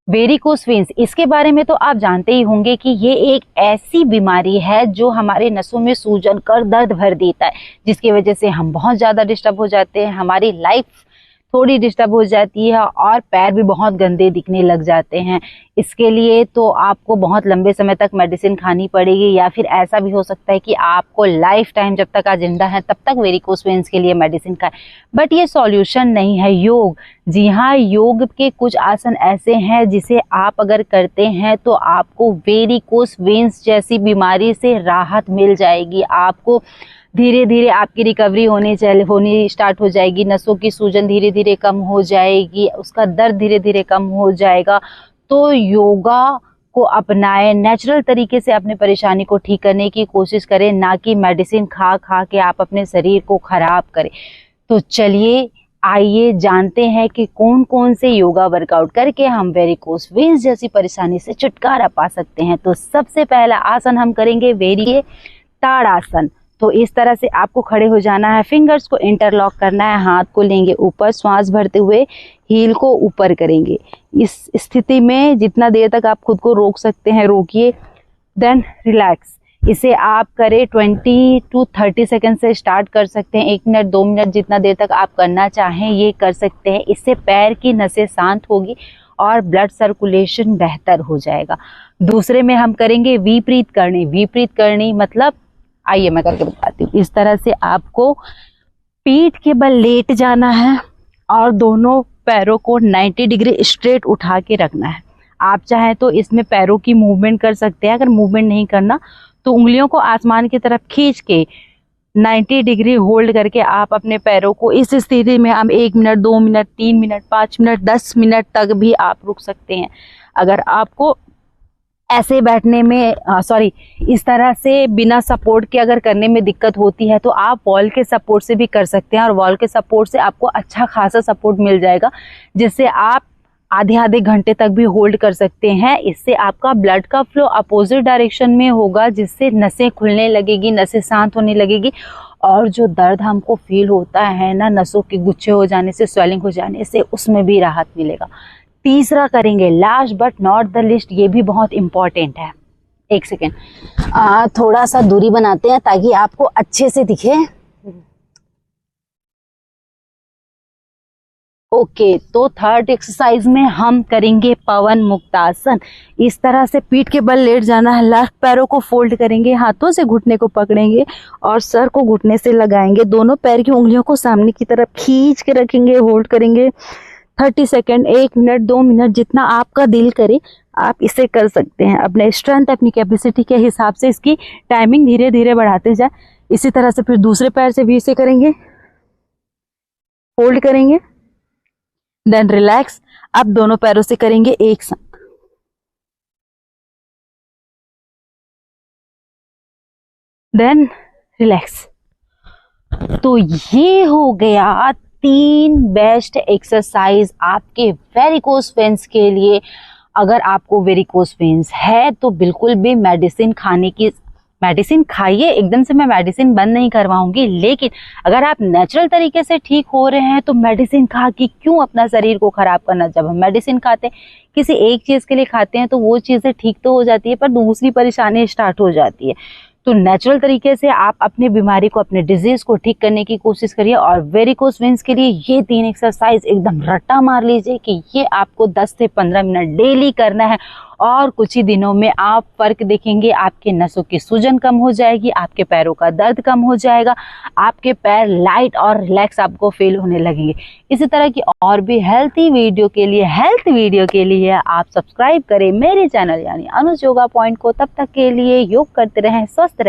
Varicose veins, इसके बारे में तो आप जानते ही होंगे कि ये एक ऐसी बीमारी है जो हमारे नसों में सूजन कर दर्द भर देता है, जिसकी वजह से हम बहुत ज़्यादा डिस्टर्ब हो जाते हैं, हमारी लाइफ थोड़ी डिस्टर्ब हो जाती है और पैर भी बहुत गंदे दिखने लग जाते हैं। इसके लिए तो आपको बहुत लंबे समय तक मेडिसिन खानी पड़ेगी, या फिर ऐसा भी हो सकता है कि आपको लाइफ टाइम जब तक आप जिंदा हैं तब तक वेरिकोस वेन्स के लिए मेडिसिन खाएं। बट ये सॉल्यूशन नहीं है योग। जी हाँ, योग के कुछ आसन ऐसे हैं जिसे आप अगर करते हैं तो आपको वेरिकोस वेन्स जैसी बीमारी से राहत मिल जाएगी। आपको धीरे धीरे आपकी रिकवरी होनी स्टार्ट हो जाएगी, नसों की सूजन धीरे धीरे कम हो जाएगी, उसका दर्द धीरे धीरे कम हो जाएगा। तो योगा को अपनाएं, नेचुरल तरीके से अपने परेशानी को ठीक करने की कोशिश करें, ना कि मेडिसिन खा खा के आप अपने शरीर को खराब करें। तो चलिए आइए जानते हैं कि कौन कौन से योगा वर्कआउट करके हम वेरिकोस वेन्स जैसी परेशानी से छुटकारा पा सकते हैं। तो सबसे पहला आसन हम करेंगे ताड़ासन। तो इस तरह से आपको खड़े हो जाना है, फिंगर्स को इंटरलॉक करना है, हाथ को लेंगे ऊपर, श्वास भरते हुए हील को ऊपर करेंगे। इस स्थिति में जितना देर तक आप खुद को रोक सकते हैं रोकिए, देन रिलैक्स। इसे आप करें 20 to 30 सेकेंड से स्टार्ट कर सकते हैं, 1 मिनट 2 मिनट जितना देर तक आप करना चाहें ये कर सकते हैं। इससे पैर की नसें शांत होगी और ब्लड सर्कुलेशन बेहतर हो जाएगा। दूसरे में हम करेंगे विपरीत करनी। विपरीत करनी मतलब, आइए मैं करके बताती हूँ। इस तरह से आपको पीठ के बल लेट जाना है और दोनों पैरों को 90 डिग्री स्ट्रेट उठा के रखना है। आप चाहें तो इसमें पैरों की मूवमेंट कर सकते हैं, अगर मूवमेंट नहीं करना तो उंगलियों को आसमान की तरफ खींच के 90 डिग्री होल्ड करके आप अपने पैरों को इस स्थिति में हम 1 minute 2 minute 3 minute 5 minute 10 minute तक भी आप रुक सकते हैं। अगर आपको ऐसे बैठने में इस तरह से बिना सपोर्ट के अगर करने में दिक्कत होती है तो आप वॉल के सपोर्ट से भी कर सकते हैं, और वॉल के सपोर्ट से आपको अच्छा खासा सपोर्ट मिल जाएगा, जिससे आप आधे घंटे तक भी होल्ड कर सकते हैं। इससे आपका ब्लड का फ्लो अपोजिट डायरेक्शन में होगा, जिससे नसें खुलने लगेगी, नसें शांत होने लगेगी, और जो दर्द हमको फील होता है ना नसों के गुच्छे हो जाने से, स्वेलिंग हो जाने से, उसमें भी राहत मिलेगा। तीसरा करेंगे, last but not the list, ये भी बहुत इंपॉर्टेंट है। 1 सेकेंड, थोड़ा सा दूरी बनाते हैं ताकि आपको अच्छे से दिखे। ओके, तो थर्ड एक्सरसाइज में हम करेंगे पवन मुक्तासन। इस तरह से पीठ के बल लेट जाना है, लेफ्ट पैरों को फोल्ड करेंगे, हाथों से घुटने को पकड़ेंगे और सर को घुटने से लगाएंगे, दोनों पैर की उंगलियों को सामने की तरफ खींच के रखेंगे, होल्ड करेंगे 30 सेकेंड, 1 मिनट 2 मिनट जितना आपका दिल करे आप इसे कर सकते हैं। अपने स्ट्रेंथ, अपनी कैपेसिटी के हिसाब से इसकी टाइमिंग धीरे धीरे बढ़ाते जाए। इसी तरह से फिर दूसरे पैर से भी इसे करेंगे, होल्ड करेंगे, देन रिलैक्स। अब दोनों पैरों से करेंगे एक साथ, देन रिलैक्स। तो ये हो गया 3 बेस्ट एक्सरसाइज आपके वेरिकोस वेन्स के लिए। अगर आपको वेरिकोस वेन्स है तो बिल्कुल भी मेडिसिन खाइए। एकदम से मैं मेडिसिन बंद नहीं करवाऊंगी, लेकिन अगर आप नेचुरल तरीके से ठीक हो रहे हैं तो मेडिसिन खा के क्यों अपना शरीर को खराब करना। जब हम मेडिसिन खाते हैं, किसी एक चीज के लिए खाते हैं तो वो चीजें ठीक तो हो जाती है, पर दूसरी परेशानी स्टार्ट हो जाती है। तो नेचुरल तरीके से आप अपने बीमारी को, अपने डिजीज को ठीक करने की कोशिश करिए। और वेरिकोस वेन्स के लिए ये 3 एक्सरसाइज एकदम रट्टा मार लीजिए कि ये आपको 10 से 15 मिनट डेली करना है, और कुछ ही दिनों में आप फर्क देखेंगे। आपके नसों की सूजन कम हो जाएगी, आपके पैरों का दर्द कम हो जाएगा, आपके पैर लाइट और रिलैक्स आपको फील होने लगेंगे। इसी तरह की और भी हेल्थ वीडियो के लिए आप सब्सक्राइब करें मेरे चैनल यानी अनुज योगा पॉइंट को। तब तक के लिए योग करते रहें, स्वस्थ रहें।